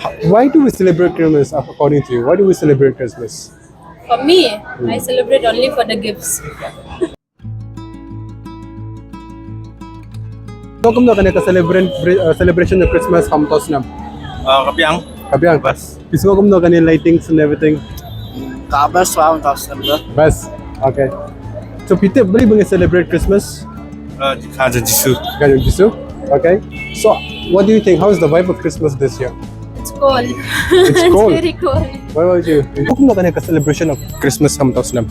Why do we celebrate Christmas according to you? Why do we celebrate Christmas? For me, I celebrate only for the gifts. Welcome to the celebration of Christmas Hamtos nam. Kapiang. Kabiang. Bas. Please welcome to the lightings and everything. Kabas wow tapos na. Bas. Okay. So Peter, bali ba celebrate Christmas? Kaja Jisu. Ganyan Jisu? Okay. So what do you think? How is the vibe of Christmas this year? It's cold. It's cold. Very cold. What about you? Welcome to the celebration of Christmas Hamtos nam.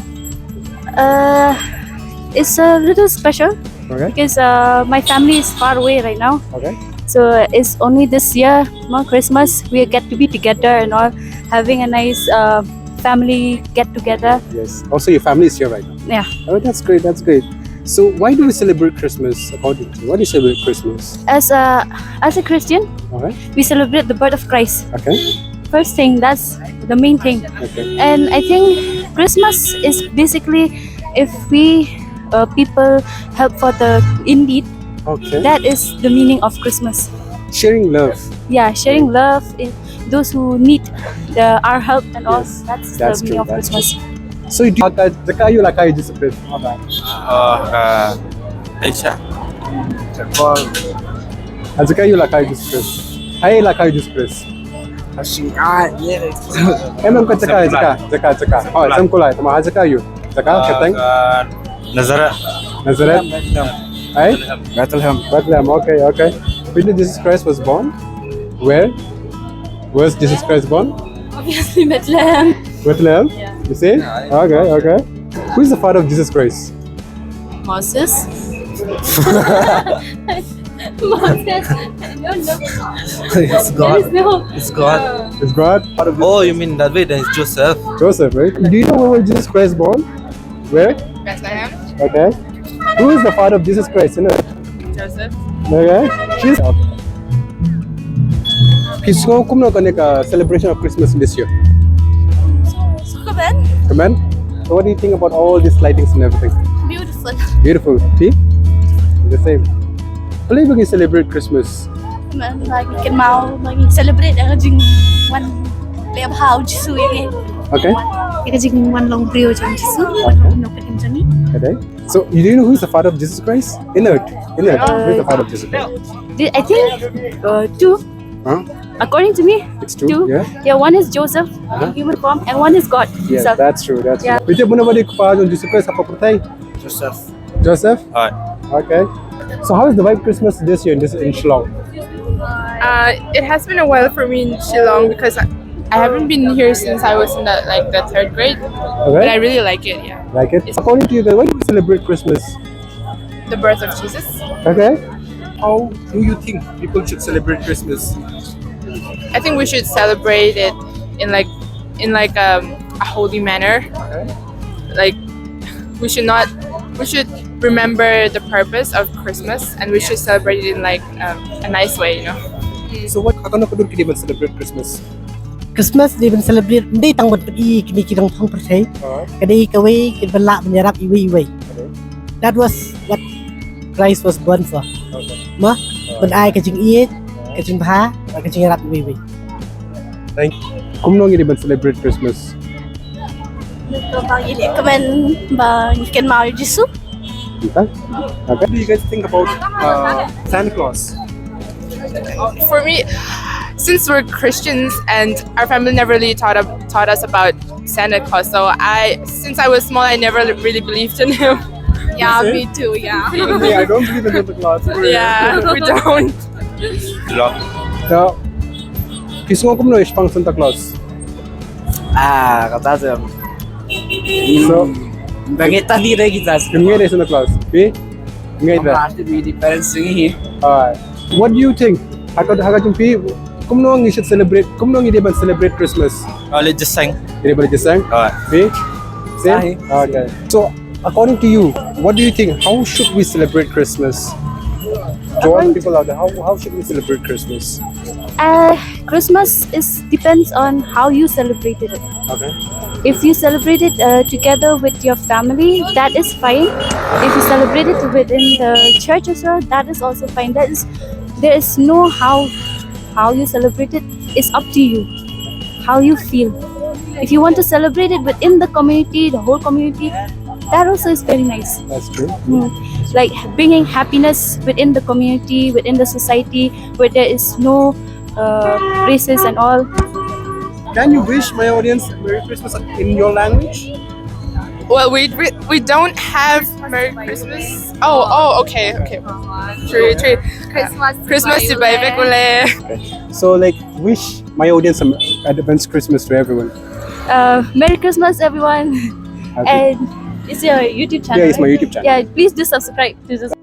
It's a little special Okay. because my family is far away right now. Okay. So it's only this year, Christmas, we get to be together and all, having a nice family get together. Yes. Also, your family is here right now. Yeah. Oh, that's great. That's great. So, why do we celebrate Christmas according to you? Why do you celebrate Christmas? As a Christian, Okay. we celebrate the birth of Christ. Okay. First thing, that's the main thing. Okay. And I think Christmas is basically if we people help for the in need. Okay. That is the meaning of Christmas. Sharing love. Yeah, sharing love in those who need our help and all. Yes, That's that's the meaning true, of that's Christmas. So, you do Zakayo lakay Jesus Christ. Aisha. Zakayo lakay Jesus Christ. Hay lakay Jesus Christ. Singkat. Emang ka Zaka. Oh, sam kulay. Tama Zakayo. Zaka kateng. Nazareth. Nazareth. Ay? Bethlehem. Bethlehem. Okay. When did Jesus Christ was born? Where? Was Jesus Christ born? Obviously, Bethlehem. Bethlehem? Yeah. You see? Okay. Who is the father of Jesus Christ? Moses. Moses. I don't know. It's There is no. It's God. Is God? Oh, you mean that way? Then it's Joseph. Joseph, right? Do you know where was Jesus Christ born? Where? Bethlehem. Okay. Who is the father of Jesus Christ? You know? Joseph. Okay. She's Kisko kumno ka celebration of Christmas this year. Come on. So what do you think about all these lightings and everything? Beautiful. Beautiful. See? The same. Play bagi celebrate Christmas. Lagi kan mau lagi celebrate ang jing one leb how jisu ini. Okay. Ika jing one long brio jang jisu. No kadin jani. Okay. So do you know who's the father of Jesus Christ? Inert. Who's the father of Jesus Christ? I think two. Huh? According to me, It's two. two. Yeah. One is Joseph in human form, and one is God Yes, himself. that's true. That's Yeah. true. Pwede mo na ba di ko pa Jesus Christ sa papatay? Joseph. Joseph? Alright. Okay. So how is the vibe Christmas this year in Shillong? It has been a while for me in Shillong because I haven't been here since I was in the third grade, but I Okay. really like it. Yeah, Like it? According to you guys, why do we celebrate Christmas? the birth of Jesus. Okay. How do you think people should celebrate Christmas? I think we should celebrate it in a holy manner. Okay. Like we should remember the purpose of Christmas, and we should celebrate it in a nice way. So what ako na ko doon kini celebrate Christmas? Christmas di ben celebrate hindi tang bot i kini kirang thong persay kadi kaway kin bala menyerap iwi. That was what Christ was born for. Okay. Ma ben ai ka jing i ka jing bha ka jing rap iwi. Thank you. Kung nung hindi celebrate Christmas? Kaman ba ikan mau jisu? Okay. What do you guys think about Santa Claus? For me, since we're Christians and our family never really taught us about Santa Claus, so since I was small, I never really believed in him. Yeah, You me too. Yeah. I don't believe in Santa Claus. Yeah, we don't. Lock. So, kiso ko no pang Santa Claus. Kata siya. So, Bagay tadi rin kita. kung Santa Claus, be? Ngayon ba? Pasti may difference rin What do you think? Hakad pi, kung nung you should celebrate, kung nung hindi ba celebrate Christmas? Let's just sing. Hindi ba just Alright. be? Same? Okay. So, according to you, what do you think? How should we celebrate Christmas? To all the people out there, how should we celebrate Christmas? Christmas depends on how you celebrated it. Okay. If you celebrate it together with your family, that is fine. If you celebrate it within the church as well, that is also fine. There is no how how you celebrate it is up to you. How you feel. If you want to celebrate it within the community, the whole community, that also is very nice. That's true. Like bringing happiness within the community, within the society, where there is no races and all. Can you wish my audience Merry Christmas in your language? Well, we don't have Merry Christmas. Oh, okay. True. Christmas si baby ko le. So like wish my audience an advance Christmas to everyone. Merry Christmas, everyone. Okay. And it's your YouTube channel. Yeah, it's my right? YouTube channel. Yeah, please do subscribe to this.